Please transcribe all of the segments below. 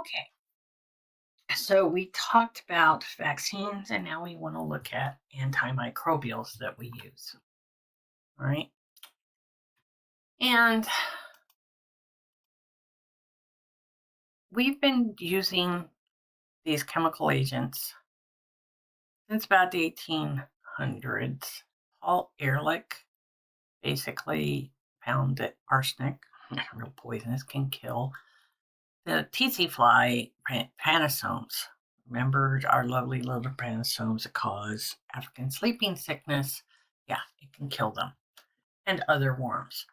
Okay, so we talked about vaccines and now we want to look at antimicrobials that we use. All right. And we've been using these chemical agents since about the 1800s. Paul Ehrlich basically found that arsenic, real poisonous, can kill the tsetse fly panosomes. Remember our lovely little panosomes that cause African sleeping sickness? Yeah, it can kill them and other worms.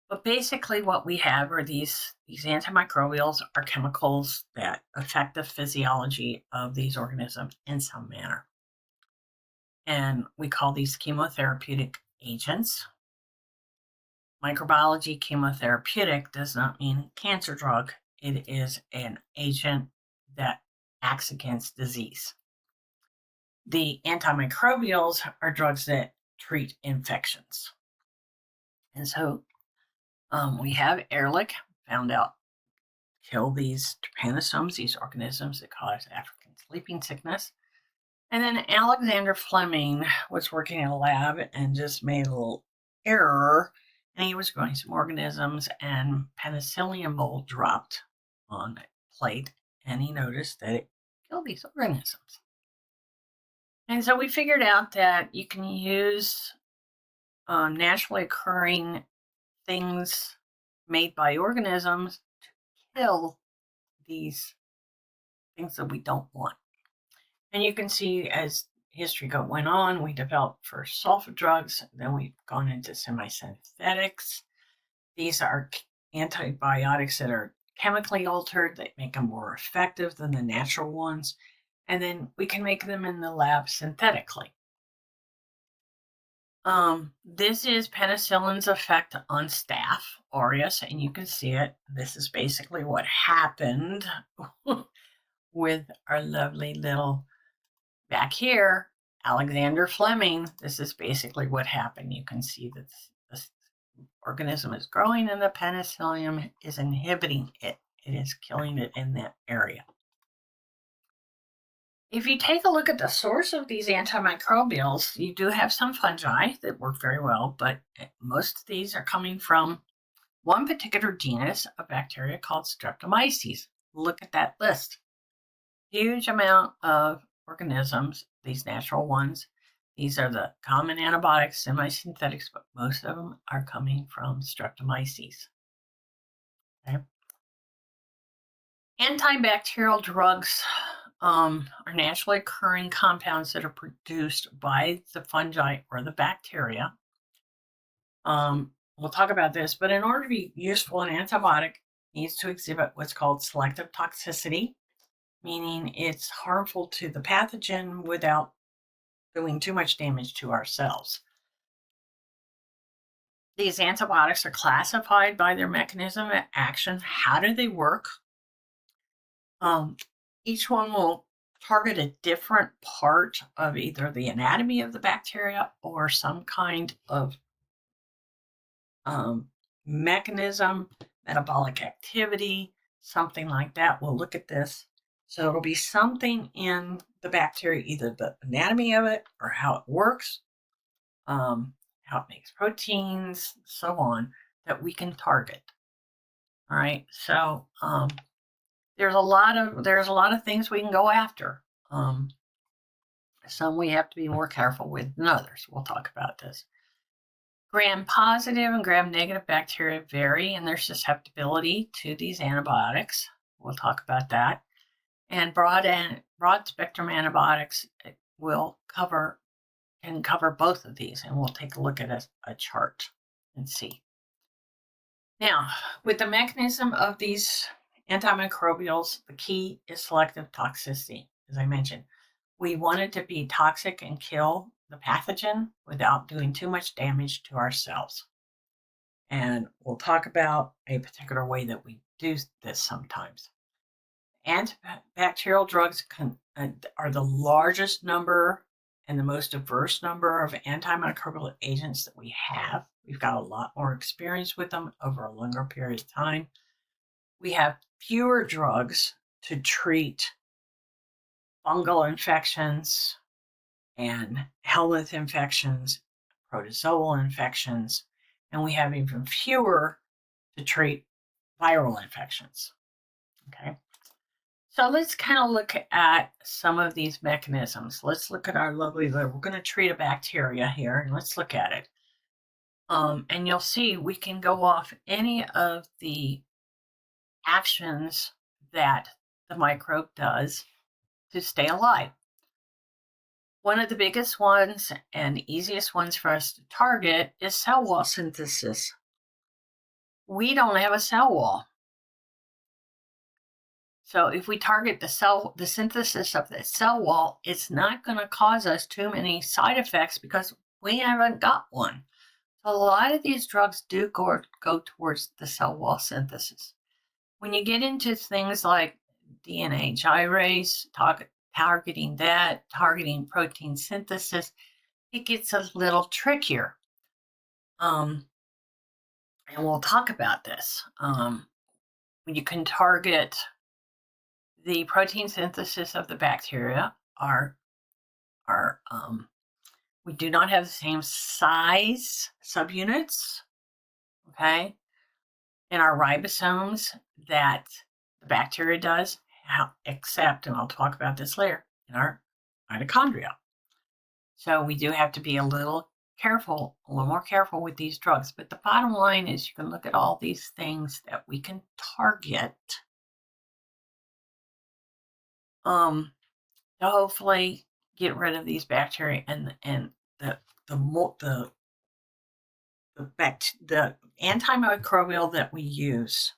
But basically what we have are these antimicrobials are chemicals that affect the physiology of these organisms in some manner. And we call these chemotherapeutic agents. Microbiology chemotherapeutic does not mean cancer drug. It is an agent that acts against disease. The antimicrobials are drugs that treat infections. And so we have Ehrlich found out kill these trypanosomes, these organisms that cause African sleeping sickness. And then Alexander Fleming was working in a lab and just made a little error. And he was growing some organisms, and penicillium mold dropped on a plate, and he noticed that it killed these organisms. And so we figured out that you can use naturally occurring things made by organisms to kill these things that we don't want. And you can see as history went on, we developed first sulfa drugs, then we've gone into semi-synthetics. These are antibiotics that are chemically altered that make them more effective than the natural ones. And then we can make them in the lab synthetically. This is penicillin's effect on Staph aureus, and you can see it. This is basically what happened with our lovely little, back here, Alexander Fleming. This is basically what happened. You can see that this organism is growing and the penicillium is inhibiting it. It is killing it in that area. If you take a look at the source of these antimicrobials, you do have some fungi that work very well, but most of these are coming from one particular genus of bacteria called Streptomyces. Look at that list. Huge amount of organisms, these natural ones. These are the common antibiotics, semi-synthetics, but most of them are coming from Streptomyces. Okay. Antibacterial drugs are naturally occurring compounds that are produced by the fungi or the bacteria. We'll talk about this, but in order to be useful, an antibiotic needs to exhibit what's called selective toxicity, meaning it's harmful to the pathogen without doing too much damage to our cells. These antibiotics are classified by their mechanism of action. How do they work? Each one will target a different part of either the anatomy of the bacteria or some kind of mechanism, metabolic activity, something like that. We'll look at this. So it'll be something in the bacteria, either the anatomy of it or how it works, how it makes proteins, so on, that we can target. All right. So there's a lot of things we can go after. Some we have to be more careful with than others. We'll talk about this. Gram-positive and gram-negative bacteria vary in their susceptibility to these antibiotics. We'll talk about that. And broad spectrum antibiotics can cover both of these, and we'll take a look at a chart and see. Now, with the mechanism of these antimicrobials, the key is selective toxicity, as I mentioned. We want it to be toxic and kill the pathogen without doing too much damage to our cells. And we'll talk about a particular way that we do this sometimes. Antibacterial drugs are the largest number and the most diverse number of antimicrobial agents that we have. We've got a lot more experience with them over a longer period of time. We have fewer drugs to treat fungal infections and helminth infections, protozoal infections, and we have even fewer to treat viral infections. Okay, so let's kind of look at some of these mechanisms. Let's look at our lovely liver. We're going to treat a bacteria here, and let's look at it. And you'll see we can go off any of the actions that the microbe does to stay alive. One of the biggest ones and easiest ones for us to target is cell wall synthesis. We don't have a cell wall. So if we target the synthesis of the cell wall, it's not going to cause us too many side effects because we haven't got one. So a lot of these drugs do go towards the cell wall synthesis. When you get into things like DNA gyrase, targeting that, targeting protein synthesis, it gets a little trickier. And we'll talk about this. You can target the protein synthesis of the bacteria. We do not have the same size subunits, okay, in our ribosomes that the bacteria does, except, and I'll talk about this later, in our mitochondria. So we do have to be a little more careful with these drugs. But the bottom line is you can look at all these things that we can target to hopefully get rid of these bacteria and the antimicrobial that we use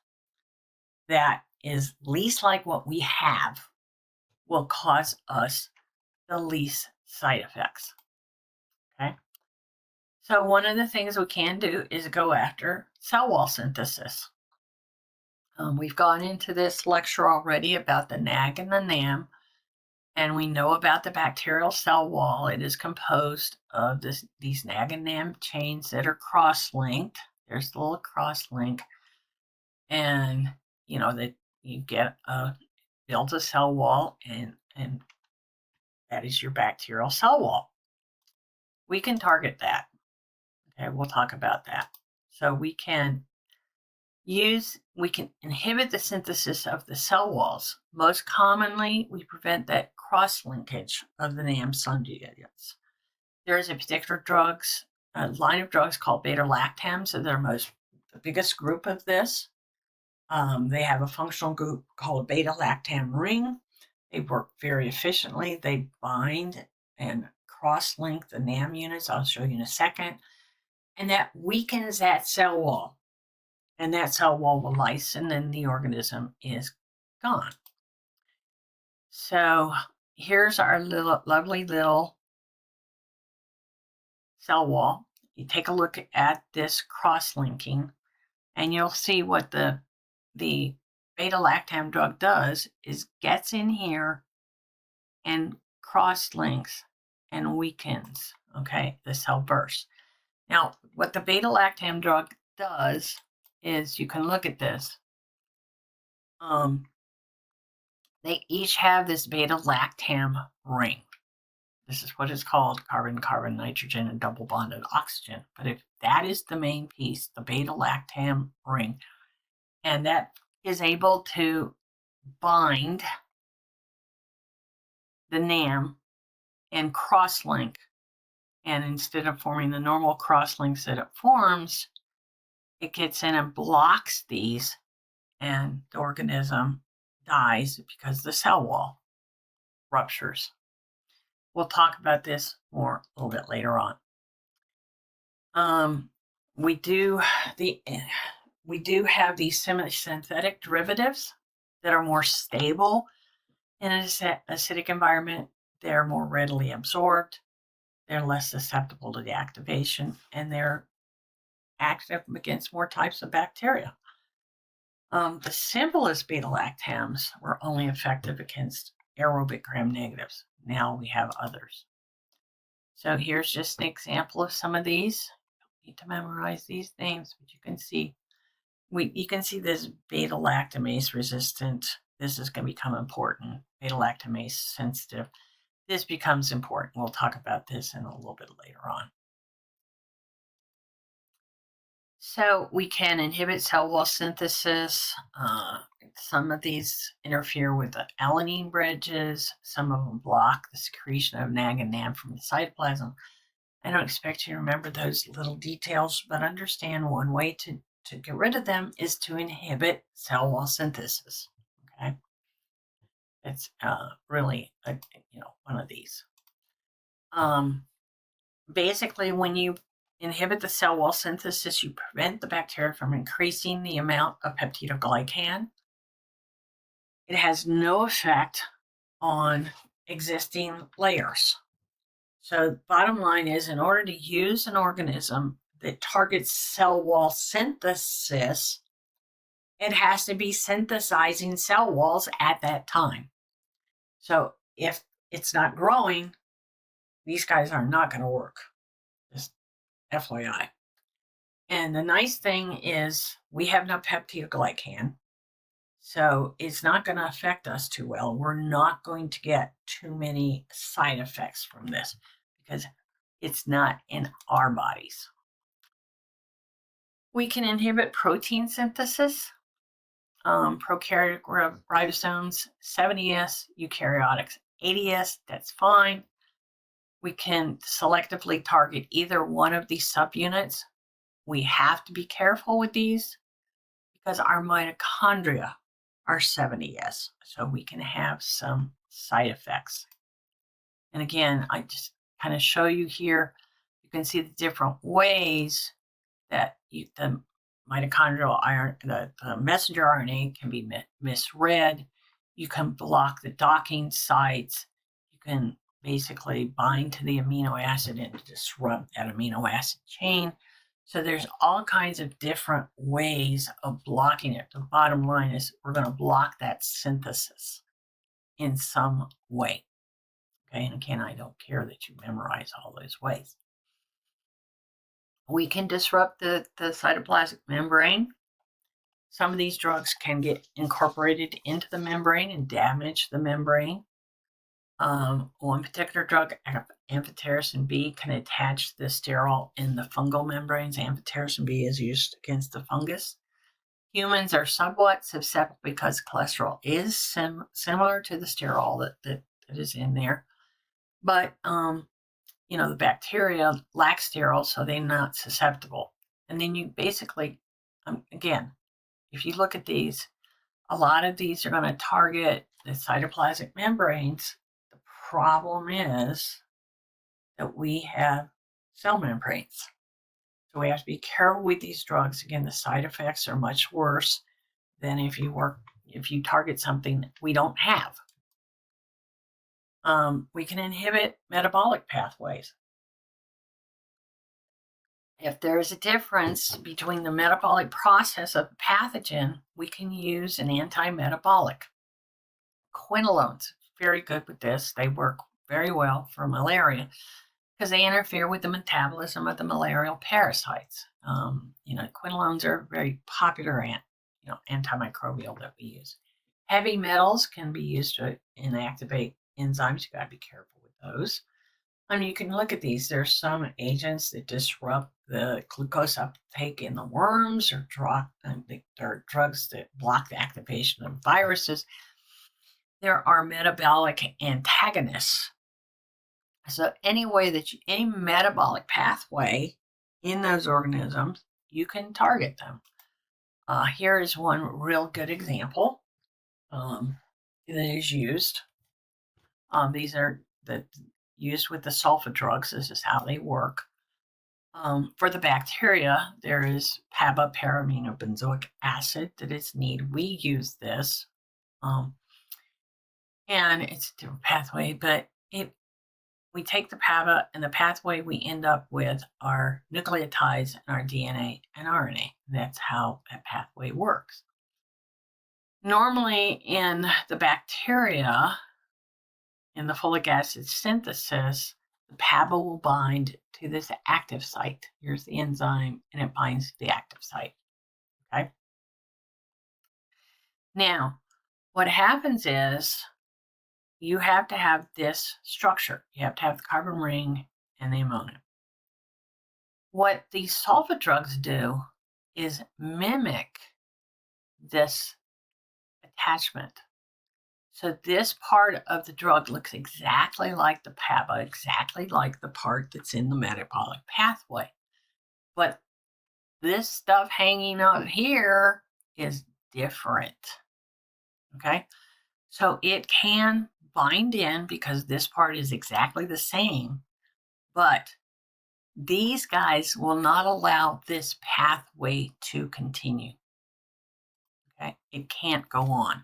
that is least like what we have will cause us the least side effects. Okay. So one of the things we can do is go after cell wall synthesis. We've gone into this lecture already about the NAG and the NAM, and we know about the bacterial cell wall. It is composed of these NAG and NAM chains that are cross-linked. There's the little cross-link, and that you get build a cell wall, and that is your bacterial cell wall. We can target that. Okay, we'll talk about that. So we can inhibit the synthesis of the cell walls. Most commonly, we prevent that cross-linkage of the NAM subunits. There is a particular line of drugs called beta-lactams, so they're the biggest group of this. They have a functional group called a beta-lactam ring. They work very efficiently. They bind and cross-link the NAM units. I'll show you in a second. And that weakens that cell wall. And that cell wall will lyse, and then the organism is gone. So here's our lovely little cell wall. You take a look at this cross-linking, and you'll see what the beta-lactam drug does is gets in here and cross-links and weakens, okay, the cell burst. Now, what the beta-lactam drug does is, you can look at this. They each have this beta-lactam ring. This is what is called carbon-carbon, nitrogen, and double-bonded oxygen. But if that is the main piece, the beta-lactam ring, and that is able to bind the NAM and cross-link. And instead of forming the normal cross-links that it forms, it gets in and blocks these, and the organism dies because the cell wall ruptures. We'll talk about this more a little bit later on. We do have these synthetic derivatives that are more stable in an acidic environment. They're more readily absorbed. They're less susceptible to the activation, and they're active against more types of bacteria. The simplest beta-lactams were only effective against aerobic gram-negatives. Now we have others. So here's just an example of some of these. You don't need to memorize these names, but you can see this beta-lactamase resistant. this is going to become important. Beta-lactamase sensitive. This becomes important. We'll talk about this in a little bit later on. So we can inhibit cell wall synthesis. Some of these interfere with the alanine bridges. Some of them block the secretion of NAG and NAM from the cytoplasm. I don't expect you to remember those little details, but understand one way to get rid of them is to inhibit cell wall synthesis. Okay, it's really one of these. Basically, when you inhibit the cell wall synthesis, you prevent the bacteria from increasing the amount of peptidoglycan. It has no effect on existing layers. So bottom line is, in order to use an organism that targets cell wall synthesis, it has to be synthesizing cell walls at that time. So if it's not growing, these guys are not going to work. Just FYI. And the nice thing is we have no peptidoglycan, so it's not going to affect us too well. We're not going to get too many side effects from this because it's not in our bodies. We can inhibit protein synthesis, prokaryotic ribosomes, 7ES, eukaryotics, 8ES, that's fine. We can selectively target either one of these subunits. We have to be careful with these because our mitochondria are 7ES, so we can have some side effects. And again, I just kind of show you here, you can see the different ways that the mitochondrial iron, the messenger RNA can be misread. You can block the docking sites. You can basically bind to the amino acid and disrupt that amino acid chain. So there's all kinds of different ways of blocking it. The bottom line is we're going to block that synthesis in some way. Okay, and again, I don't care that you memorize all those ways. We can disrupt the cytoplasmic membrane. Some of these drugs can get incorporated into the membrane and damage the membrane. One particular drug, amphotericin B, can attach the sterol in the fungal membranes. Amphotericin B is used against the fungus. Humans are somewhat susceptible because cholesterol is similar to the sterol that is in there. But, the bacteria lack sterol, so they're not susceptible. And then you basically, again, if you look at these, a lot of these are going to target the cytoplasmic membranes. The problem is that we have cell membranes. So we have to be careful with these drugs. Again, the side effects are much worse than if you target something that we don't have. We can inhibit metabolic pathways. If there is a difference between the metabolic process of the pathogen, we can use an anti-metabolic. Quinolones, very good with this. They work very well for malaria because they interfere with the metabolism of the malarial parasites. Quinolones are a very popular antimicrobial that we use. Heavy metals can be used to inactivate enzymes. You got to be careful with those. You can look at these. There's some agents that disrupt the glucose uptake in the worms, or there are drugs that block the activation of viruses. There are metabolic antagonists. So any metabolic pathway in those organisms, you can target them. Here is one real good example that is used. These are used with the sulfa drugs. This is how they work. For the bacteria, there is PABA-paraaminobenzoic acid that is needed. We use this, and it's a different pathway, but we take the PABA, and the pathway we end up with are nucleotides and our DNA and RNA. That's how that pathway works. Normally in the bacteria, in the folic acid synthesis, the PABA will bind to this active site. Here's the enzyme, and it binds to the active site. Okay. Now, What happens is you have to have this structure. You have to have the carbon ring and the ammonia. What these sulfa drugs do is mimic this attachment. So this part of the drug looks exactly like the PABA, exactly like the part that's in the metabolic pathway. But this stuff hanging out here is different. Okay? So it can bind in because this part is exactly the same, but these guys will not allow this pathway to continue. Okay? It can't go on.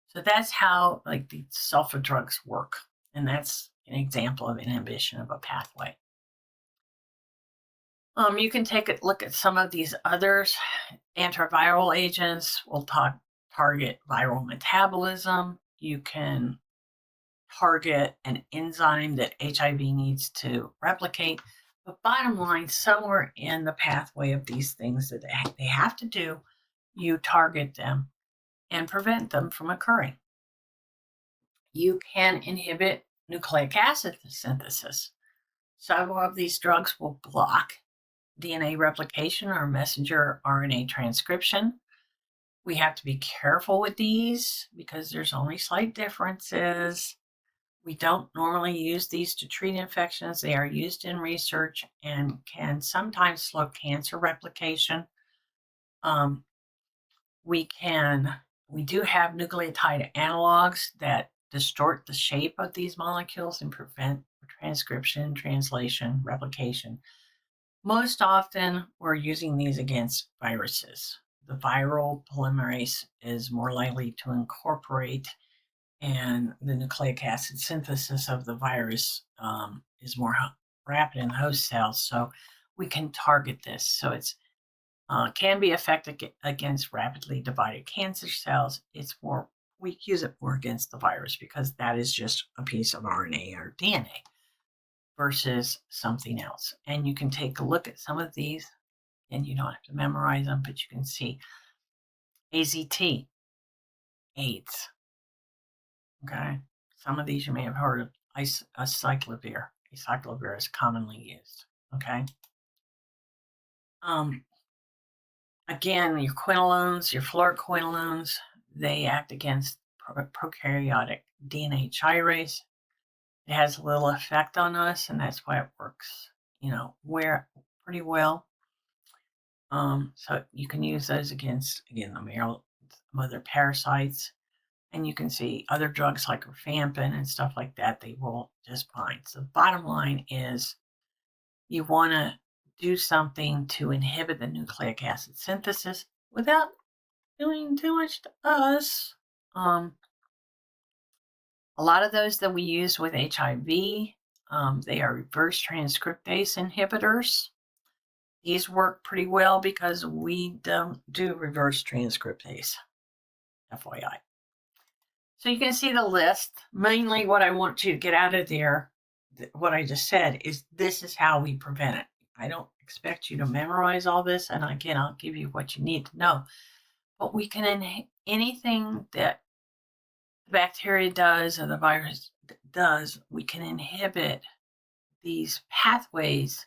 So that's how like the sulfa drugs work. And that's an example of inhibition of a pathway. You can take a look at some of these others. Antiviral agents will target viral metabolism. You can target an enzyme that HIV needs to replicate. But bottom line, somewhere in the pathway of these things that they have to do, you target them and prevent them from occurring. You can inhibit nucleic acid synthesis. Several of these drugs will block DNA replication or messenger RNA transcription. We have to be careful with these because there's only slight differences. We don't normally use these to treat infections. They are used in research and can sometimes slow cancer replication. We do have nucleotide analogs that distort the shape of these molecules and prevent transcription, translation, replication. Most often, we're using these against viruses. The viral polymerase is more likely to incorporate, and the nucleic acid synthesis of the virus is more rapid in host cells, so we can target this. So it's can be effective against rapidly divided cancer cells. We use it more against the virus because that is just a piece of RNA or DNA versus something else. And you can take a look at some of these, and you don't have to memorize them, but you can see AZT, AIDS. Okay, some of these you may have heard of. Acyclovir. Acyclovir is commonly used. Okay. Again, your quinolones, your fluoroquinolones, they act against prokaryotic DNA gyrase. It has little effect on us, and that's why it works, pretty well. So you can use those against, again, the mother parasites. And you can see other drugs like rifampin and stuff like that, they will just bind. So the bottom line is you want to do something to inhibit the nucleic acid synthesis without doing too much to us. A lot of those that we use with HIV, they are reverse transcriptase inhibitors. These work pretty well because we don't do reverse transcriptase, FYI. So you can see the list. Mainly what I want you to get out of there, what I just said, is this is how we prevent it. I don't expect you to memorize all this, and again, I'll give you what you need to know. But we can, anything that the bacteria does or the virus does, we can inhibit these pathways.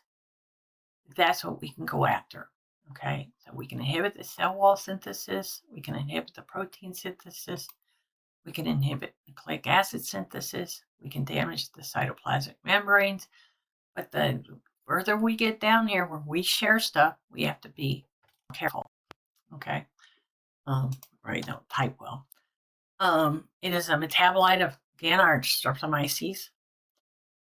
That's what we can go after. Okay, so we can inhibit the cell wall synthesis, we can inhibit the protein synthesis, we can inhibit nucleic acid synthesis, we can damage the cytoplasmic membranes, but the further we get down here where we share stuff, we have to be careful. Okay, right, don't type well. It is a metabolite of, again, our streptomyces,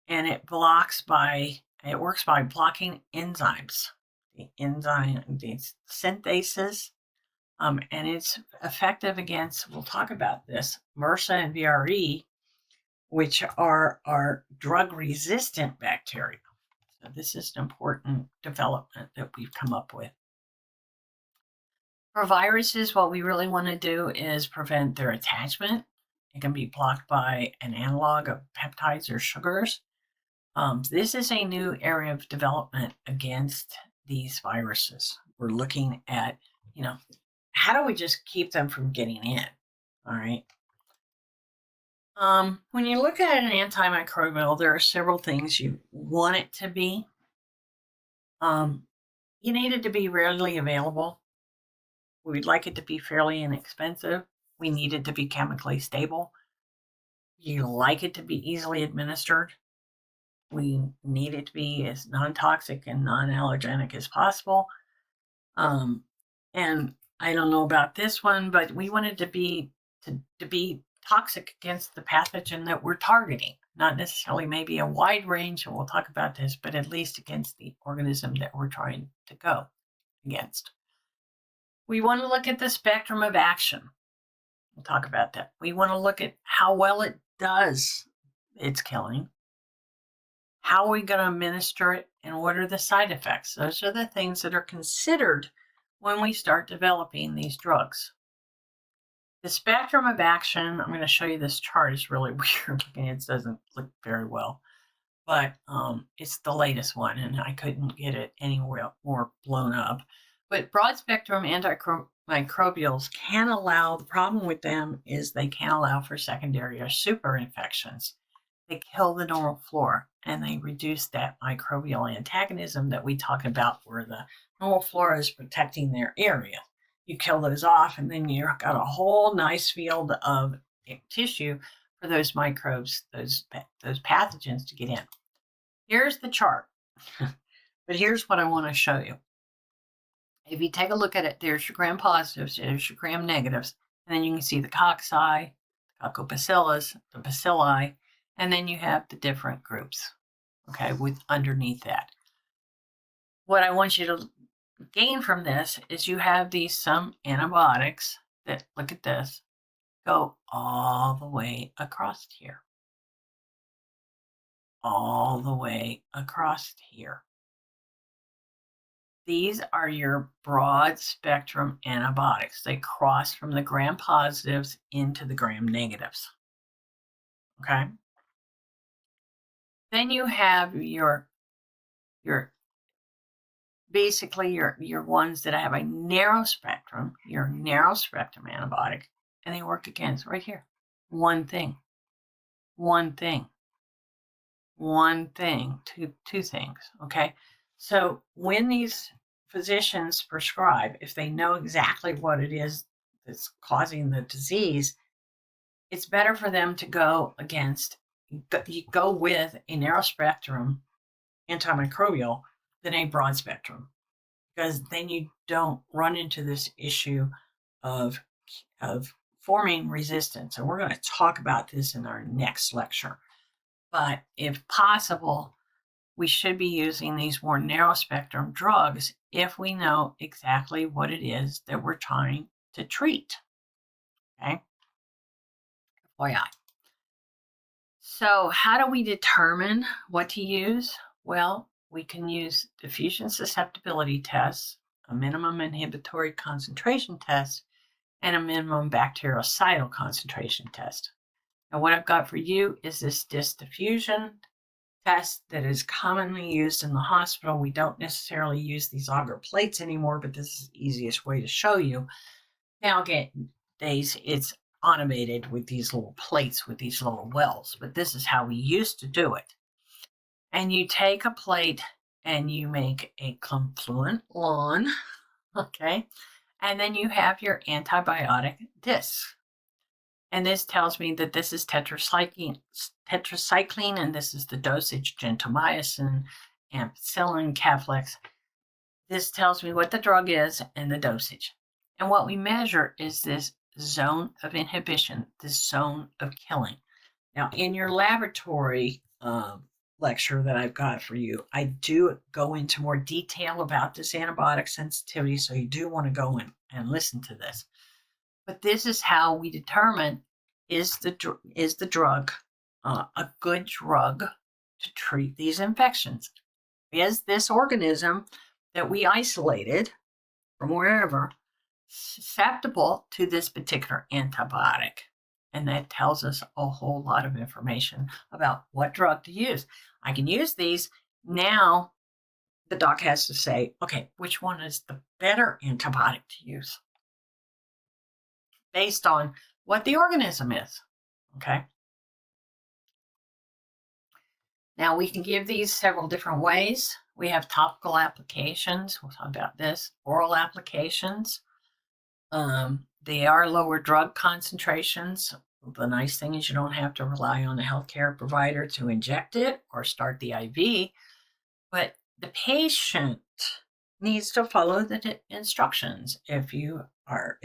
and it works by blocking enzymes. The synthases, and it's effective against, we'll talk about this, MRSA and VRE, which are drug-resistant bacteria. So this is an important development that we've come up with. For viruses, what we really want to do is prevent their attachment. It can be blocked by an analog of peptides or sugars. This is a new area of development against these viruses. We're looking at, how do we just keep them from getting in? All right. When you look at an antimicrobial, there are several things you want it to be. You need it to be readily available. We'd like it to be fairly inexpensive. We need it to be chemically stable. You like it to be easily administered. We need it to be as non-toxic and non-allergenic as possible. And I don't know about this one, but we want it to be toxic against the pathogen that we're targeting. Not necessarily maybe a wide range, and we'll talk about this, but at least against the organism that we're trying to go against. We want to look at the spectrum of action. We'll talk about that. We want to look at how well it does its killing. How are we going to administer it, and what are the side effects? Those are the things that are considered when we start developing these drugs. The spectrum of action, I'm going to show you this chart, is really weird looking. It doesn't look very well, but it's the latest one, and I couldn't get it anywhere more blown up. But broad spectrum antimicrobials can allow, the problem with them is they can allow for secondary or super infections. They kill the normal flora, and they reduce that microbial antagonism that we talk about, where the normal flora is protecting their area. You kill those off, and then you've got a whole nice field of tissue for those microbes, those pathogens to get in. Here's the chart, but here's what I want to show you. If you take a look at it, there's your gram positives, there's your gram negatives, and then you can see the cocci, coccobacillus, the bacilli, and then you have the different groups, okay, with underneath that. What I want you to gain from this is you have some antibiotics that, look at this, go all the way across here. All the way across here. These are your broad spectrum antibiotics. They cross from the gram positives into the gram negatives. Okay? Then you have your basically your ones that have a narrow spectrum, your narrow spectrum antibiotic, and they work against right here. One thing, two things, okay? So when these physicians prescribe, if they know exactly what it is that's causing the disease, it's better for them to go with a narrow spectrum antimicrobial than a broad spectrum, because then you don't run into this issue of forming resistance. And we're going to talk about this in our next lecture. But if possible, we should be using these more narrow spectrum drugs if we know exactly what it is that we're trying to treat. Okay? FYI. So how do we determine what to use? Well, we can use diffusion susceptibility tests, a minimum inhibitory concentration test, and a minimum bactericidal concentration test. And what I've got for you is this diffusion test that is commonly used in the hospital. We don't necessarily use these auger plates anymore, but this is the easiest way to show you. Nowadays, it's automated with these little plates with these little wells, but this is how we used to do it. And you take a plate and you make a confluent lawn, okay? And then you have your antibiotic disc. And this tells me that this is tetracycline, and this is the dosage: gentamicin, ampicillin, Caflex. This tells me what the drug is and the dosage. And what we measure is this zone of inhibition, this zone of killing. Now, in your laboratory lecture that I've got for you, I do go into more detail about this antibiotic sensitivity, so you do want to go in and listen to this. But this is how we determine, is the drug a good drug to treat these infections? Is this organism that we isolated from wherever susceptible to this particular antibiotic? And that tells us a whole lot of information about what drug to use. I can use these. Now the doc has to say, okay, which one is the better antibiotic to use based on what the organism is, okay? Now, we can give these several different ways. We have topical applications. We'll talk about this. Oral applications. They are lower drug concentrations. The nice thing is you don't have to rely on the healthcare provider to inject it or start the IV, but the patient needs to follow the instructions. If you are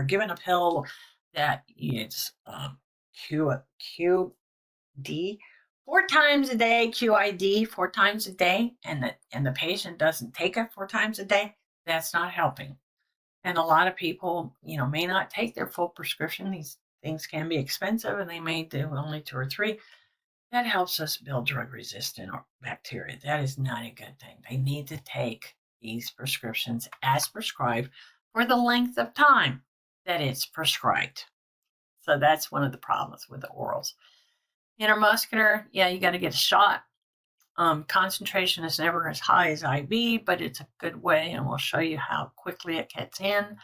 given a pill that is QD 4 times a day, QID 4 times a day, and the patient doesn't take it 4 times a day, that's not helping. And a lot of people, may not take their full prescription. These things can be expensive, and they may do only 2 or 3. That helps us build drug-resistant bacteria. That is not a good thing. They need to take these prescriptions as prescribed for the length of time that it's prescribed. So that's one of the problems with the orals. Intramuscular, you got to get a shot. Concentration is never as high as IV, but it's a good way, and we'll show you how quickly it gets in.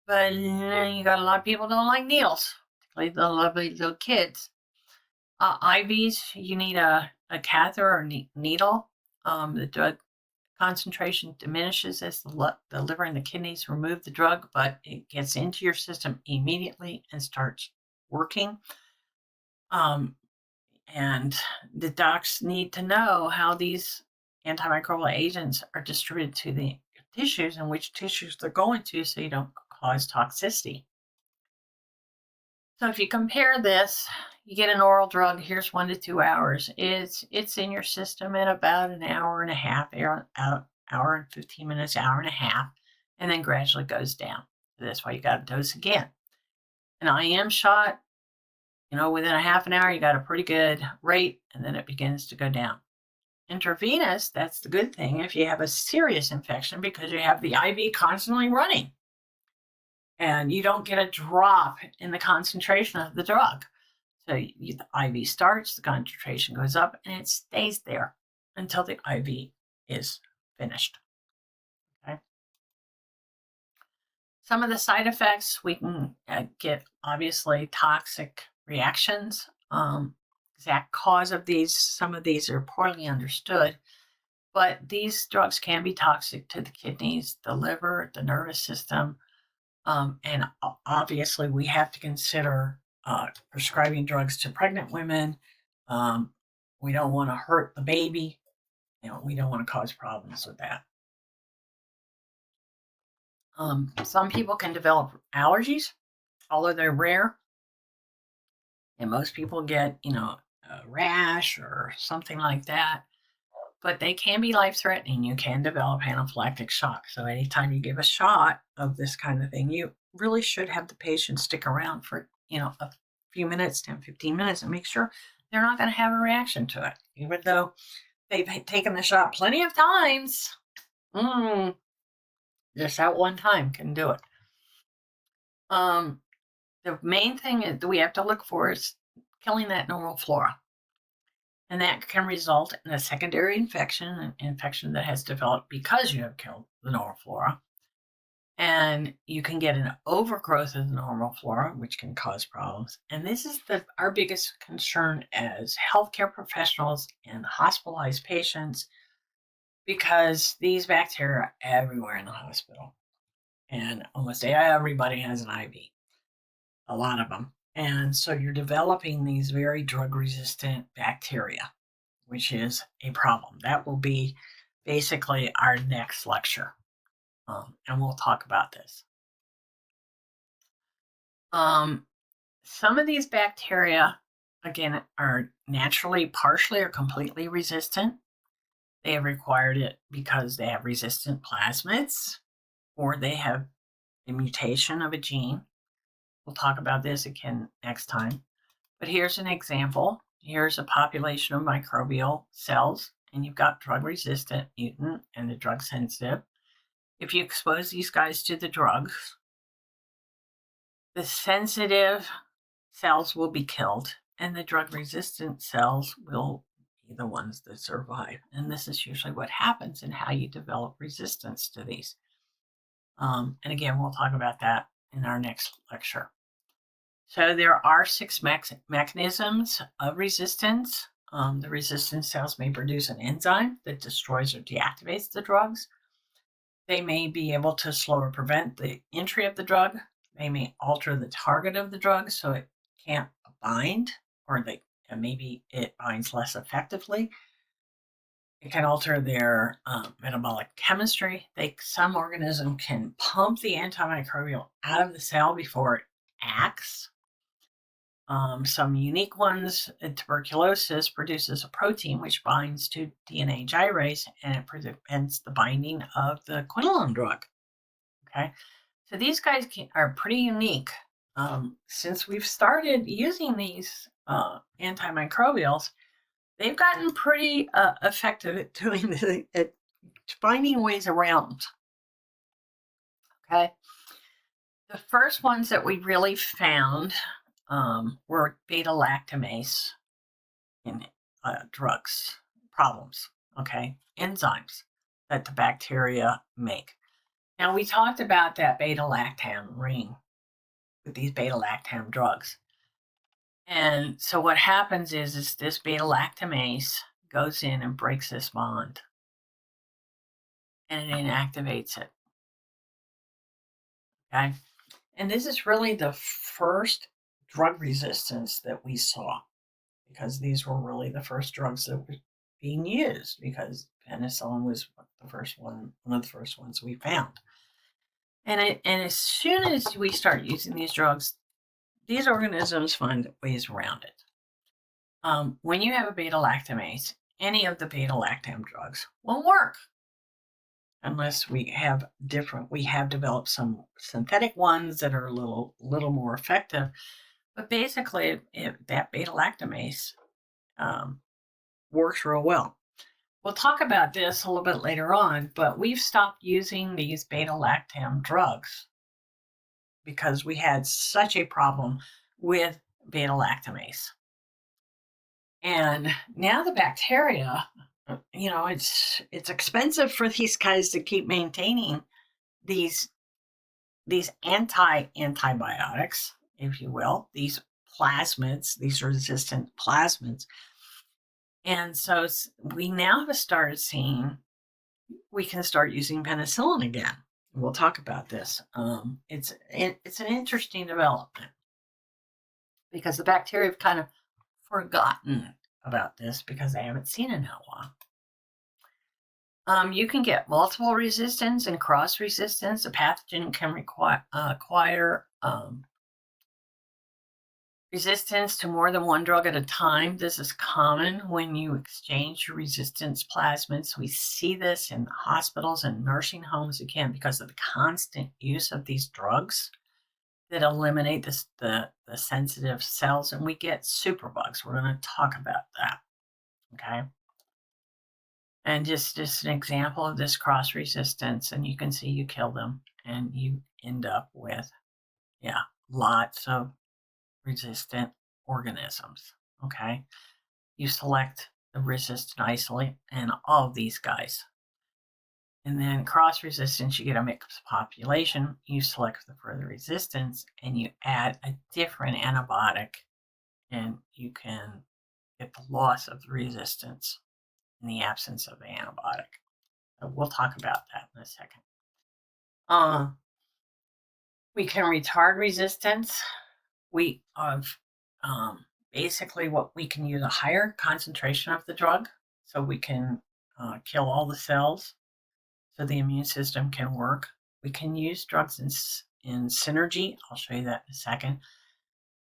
But you got a lot of people don't like needles, particularly the lovely little kids. IVs, you need a catheter or needle. The drug concentration diminishes as the liver and the kidneys remove the drug, but it gets into your system immediately and starts working. And the docs need to know how these antimicrobial agents are distributed to the tissues and which tissues they're going to, so you don't cause toxicity. So if you compare this, you get an oral drug, here's 1 to 2 hours. It's in your system in about an hour and a half, hour and 15 minutes, hour and a half, and then gradually goes down. That's why you got to dose again. An IM shot, within a half an hour, you got a pretty good rate, and then it begins to go down. Intravenous, that's the good thing if you have a serious infection, because you have the IV constantly running. And you don't get a drop in the concentration of the drug. So the IV starts, the concentration goes up, and it stays there until the IV is finished. Okay. Some of the side effects, we can get obviously toxic reactions. Exact cause of these, some of these are poorly understood, but these drugs can be toxic to the kidneys, the liver, the nervous system. And obviously, we have to consider prescribing drugs to pregnant women. We don't want to hurt the baby. We don't want to cause problems with that. Some people can develop allergies, although they're rare. And most people get, a rash or something like that. But they can be life-threatening. You can develop anaphylactic shock. So anytime you give a shot of this kind of thing, you really should have the patient stick around for, a few minutes, 10, 15 minutes, and make sure they're not going to have a reaction to it. Even though they've taken the shot plenty of times, just that one time can do it. The main thing that we have to look for is killing that normal flora. And that can result in a secondary infection, an infection that has developed because you have killed the normal flora. And you can get an overgrowth of the normal flora, which can cause problems. And this is our biggest concern as healthcare professionals and hospitalized patients, because these bacteria are everywhere in the hospital. And almost everybody has an IV, a lot of them. And so you're developing these very drug-resistant bacteria, which is a problem. That will be basically our next lecture. And we'll talk about this. Some of these bacteria, again, are naturally, partially, or completely resistant. They have required it because they have resistant plasmids, or they have a mutation of a gene. We'll talk about this again next time. But here's an example. Here's a population of microbial cells, and you've got drug-resistant, mutant, and the drug-sensitive. If you expose these guys to the drugs, the sensitive cells will be killed, and the drug-resistant cells will be the ones that survive. And this is usually what happens and how you develop resistance to these. And again, we'll talk about that in our next lecture. So there are 6 mechanisms of resistance. The resistant cells may produce an enzyme that destroys or deactivates the drugs. They may be able to slow or prevent the entry of the drug. They may alter the target of the drug so it can't bind, or maybe it binds less effectively. It can alter their metabolic chemistry. Some organism can pump the antimicrobial out of the cell before it acts. Some unique ones, tuberculosis produces a protein which binds to DNA gyrase, and it prevents the binding of the quinolone drug. Okay, so these guys are pretty unique. Since we've started using these antimicrobials, they've gotten pretty effective at doing at finding ways around. Okay, the first ones that we really found were beta-lactamase in drugs problems. Okay, enzymes that the bacteria make. Now, we talked about that beta-lactam ring with these beta-lactam drugs. And so what happens is this beta-lactamase goes in and breaks this bond, and it inactivates it. Okay? And this is really the first drug resistance that we saw, because these were really the first drugs that were being used, because penicillin was one of the first ones we found. And as soon as we start using these drugs, these organisms find ways around it. When you have a beta-lactamase, any of the beta-lactam drugs won't work unless we have developed some synthetic ones that are a little more effective. But basically, that beta-lactamase works real well. We'll talk about this a little bit later on, but we've stopped using these beta-lactam drugs because we had such a problem with beta-lactamase. And now the bacteria, it's expensive for these guys to keep maintaining these antibiotics, if you will, these plasmids, these resistant plasmids. And so we now have started seeing we can start using penicillin again. We'll talk about this. It's an interesting development because the bacteria have kind of forgotten about this because they haven't seen it in a while. You can get multiple resistance and cross resistance. A pathogen can acquire resistance to more than one drug at a time. This is common when you exchange your resistance plasmids. We see this in hospitals and nursing homes again because of the constant use of these drugs that eliminate the sensitive cells, and we get superbugs. We're going to talk about that. Okay. And just an example of this cross resistance, and you can see you kill them and you end up with, lots of resistant organisms. Okay. You select the resistant isolate and all of these guys. And then cross resistance, you get a mixed population. You select the further resistance and you add a different antibiotic, and you can get the loss of the resistance in the absence of the antibiotic. So we'll talk about that in a second. We can retard resistance. We have basically what we can use a higher concentration of the drug, so we can kill all the cells, so the immune system can work. We can use drugs in synergy. I'll show you that in a second.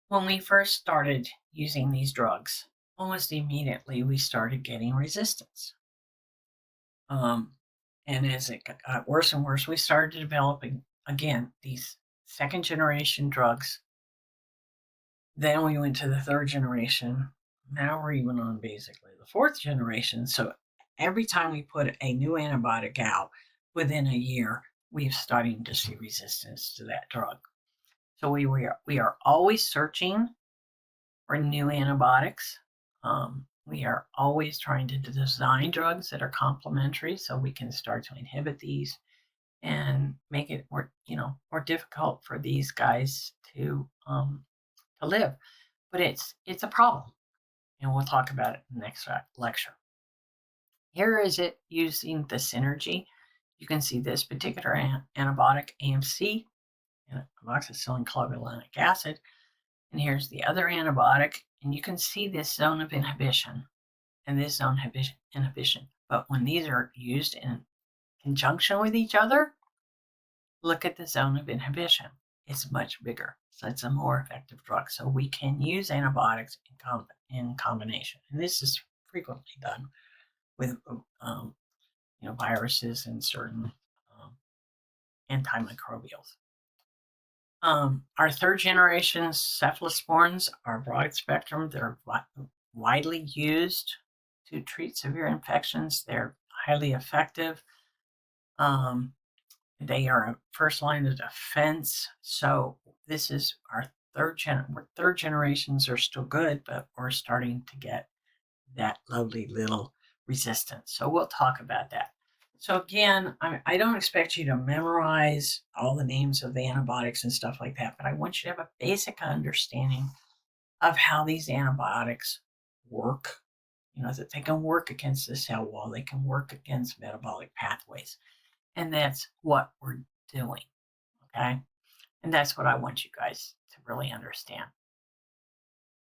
When we first started using these drugs, almost immediately we started getting resistance. And as it got worse and worse, we started developing, again, these second generation drugs. Then we went to the third generation. Now we're even on basically the fourth generation. So every time we put a new antibiotic out, within a year, we're starting to see resistance to that drug. So we are always searching for new antibiotics. We are always trying to design drugs that are complementary so we can start to inhibit these and make it more difficult for these guys to live. But it's a problem. and we'll talk about it in the next lecture. Here is it using the synergy. You can see this particular antibiotic, AMC, amoxicillin clavulanic acid, and here's the other antibiotic, and you can see this zone of inhibition and this zone inhibition. But when these are used in conjunction with each other, look at the zone of inhibition. It's much bigger, so it's a more effective drug. So we can use antibiotics in combination, and this is frequently done with viruses and certain antimicrobials. Our third generation cephalosporins are broad spectrum. They're widely used to treat severe infections. They're highly effective. They are a first line of defense. So this is our third generations are still good, but we're starting to get that lovely little resistance. So we'll talk about that. So again, I don't expect you to memorize all the names of the antibiotics and stuff like that, but I want you to have a basic understanding of how these antibiotics work. That they can work against the cell wall, they can work against metabolic pathways. And that's what we're doing, okay? And that's what I want you guys to really understand.